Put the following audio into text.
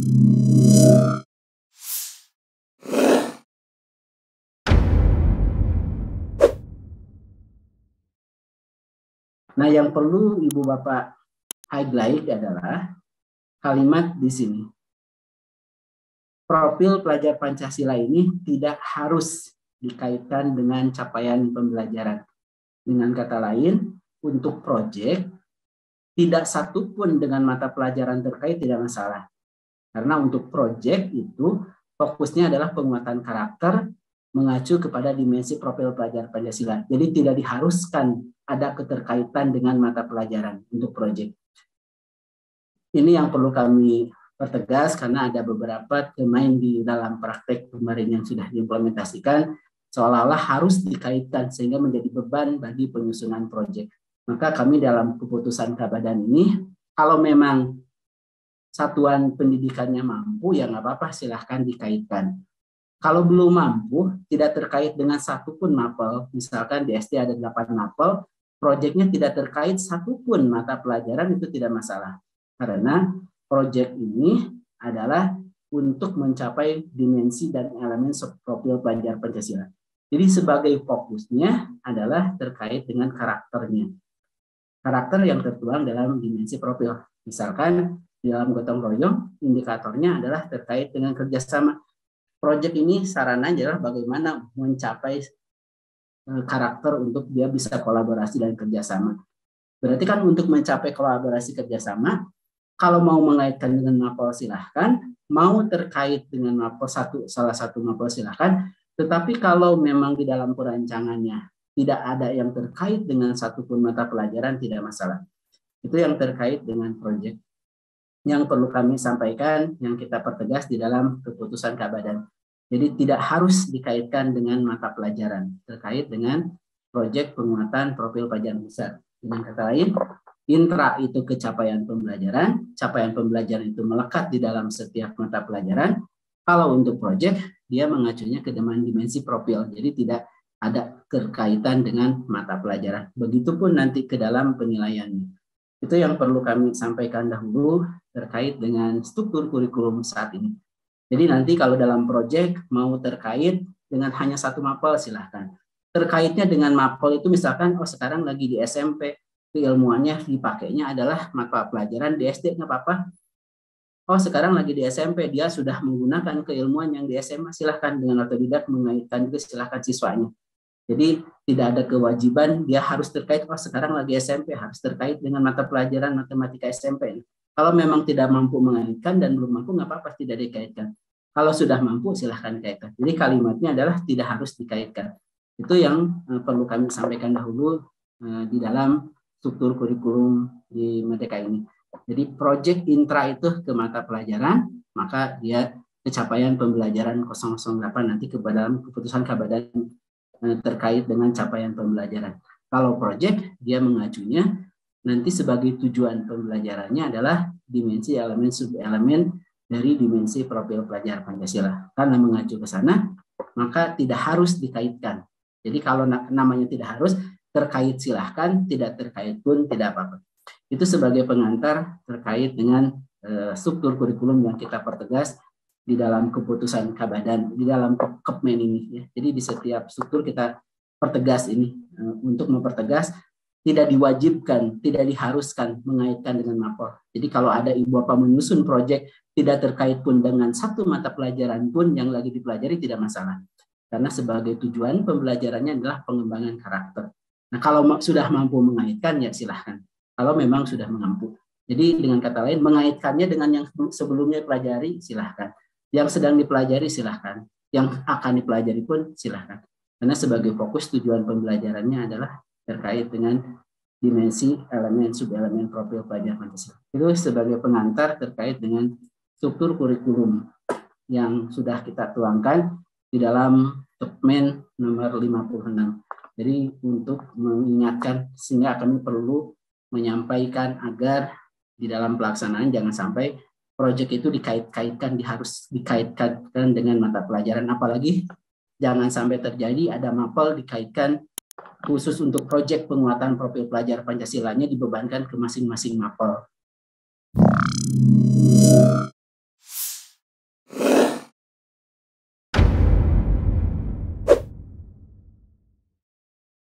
Nah, yang perlu Ibu Bapak highlight adalah kalimat di sini. Profil pelajar Pancasila ini tidak harus dikaitkan dengan capaian pembelajaran. Dengan kata lain, untuk proyek, tidak satu pun dengan mata pelajaran terkait tidak masalah. Karena untuk proyek itu fokusnya adalah penguatan karakter mengacu kepada dimensi profil pelajar Pancasila. Jadi tidak diharuskan ada keterkaitan dengan mata pelajaran untuk proyek. Ini yang perlu kami pertegas karena ada beberapa domain di dalam praktek kemarin yang sudah diimplementasikan seolah-olah harus dikaitkan sehingga menjadi beban bagi penyusunan proyek. Maka kami dalam keputusan Kabadan ini, kalau memang satuan pendidikannya mampu, ya nggak apa-apa, silahkan dikaitkan. Kalau belum mampu, tidak terkait dengan satu pun mapel, misalkan di SD ada 8 mapel, proyeknya tidak terkait satu pun mata pelajaran, itu tidak masalah. Karena proyek ini adalah untuk mencapai dimensi dan elemen profil pelajar Pancasila. Jadi sebagai fokusnya adalah terkait dengan karakternya. Karakter yang tertuang dalam dimensi profil. Misalkan di dalam gotong royong, indikatornya adalah terkait dengan kerjasama. Proyek ini sarananya adalah bagaimana mencapai karakter untuk dia bisa kolaborasi dan kerjasama. Berarti kan untuk mencapai kolaborasi kerjasama, kalau mau mengaitkan dengan mapel silahkan, mau terkait dengan mapel salah satu mapel silahkan, tetapi kalau memang di dalam perancangannya tidak ada yang terkait dengan satupun mata pelajaran, tidak masalah. Itu yang terkait dengan proyek. Yang perlu kami sampaikan, yang kita pertegas di dalam keputusan Kabadan. Jadi tidak harus dikaitkan dengan mata pelajaran terkait dengan proyek penguatan profil pelajaran besar. Dengan kata lain, intra itu capaian pembelajaran itu melekat di dalam setiap mata pelajaran. Kalau untuk proyek, dia mengacunya ke dimensi profil, jadi tidak ada terkaitan dengan mata pelajaran. Begitupun nanti ke dalam penilaiannya. Itu yang perlu kami sampaikan dahulu terkait dengan struktur kurikulum saat ini. Jadi nanti kalau dalam proyek mau terkait dengan hanya satu mapel silahkan. Terkaitnya dengan mapel itu misalkan sekarang lagi di SMP, keilmuannya dipakainya adalah mata pelajaran di SD, nggak apa-apa. Sekarang lagi di SMP, dia sudah menggunakan keilmuan yang di SMA, silahkan dengan otodidak mengaitkan juga silahkan siswanya. Jadi tidak ada kewajiban dia harus terkait, sekarang lagi SMP, harus terkait dengan mata pelajaran matematika SMP. Kalau memang tidak mampu mengaitkan dan belum mampu, nggak apa-apa, tidak dikaitkan. Kalau sudah mampu, silahkan kaitkan. Jadi kalimatnya adalah tidak harus dikaitkan. Itu yang perlu kami sampaikan dahulu di dalam struktur kurikulum di Merdeka ini. Jadi proyek intra itu ke mata pelajaran, maka dia capaian pembelajaran 008 nanti ke dalam keputusan Kabadan terkait dengan capaian pembelajaran. Kalau proyek, dia mengacunya nanti sebagai tujuan pembelajarannya adalah dimensi elemen sub-elemen dari dimensi profil pelajar Pancasila. Karena mengacu ke sana, maka tidak harus dikaitkan. Jadi kalau namanya tidak harus, terkait silahkan, tidak terkait pun tidak apa-apa. Itu sebagai pengantar terkait dengan struktur kurikulum yang kita pertegas di dalam keputusan Kabadan, di dalam Kepmen ini. Ya. Jadi di setiap struktur kita pertegas ini untuk mempertegas tidak diwajibkan, tidak diharuskan mengaitkan dengan mapel. Jadi kalau ada ibu bapak menyusun proyek tidak terkait pun dengan satu mata pelajaran pun yang lagi dipelajari tidak masalah. Karena sebagai tujuan pembelajarannya adalah pengembangan karakter. Nah kalau sudah mampu mengaitkan ya silahkan. Kalau memang sudah mampu. Jadi dengan kata lain mengaitkannya dengan yang sebelumnya pelajari silahkan. Yang sedang dipelajari silahkan. Yang akan dipelajari pun silahkan. Karena sebagai fokus tujuan pembelajarannya adalah terkait dengan dimensi elemen sub-elemen profil pelajar Pancasila. Itu sebagai pengantar terkait dengan struktur kurikulum yang sudah kita tuangkan di dalam Kepmen nomor 56. Jadi untuk mengingatkan sehingga kami perlu menyampaikan agar di dalam pelaksanaan jangan sampai proyek itu harus dikaitkan dengan mata pelajaran, apalagi jangan sampai terjadi ada mapel dikaitkan khusus untuk proyek penguatan profil pelajar Pancasilanya dibebankan ke masing-masing mapel.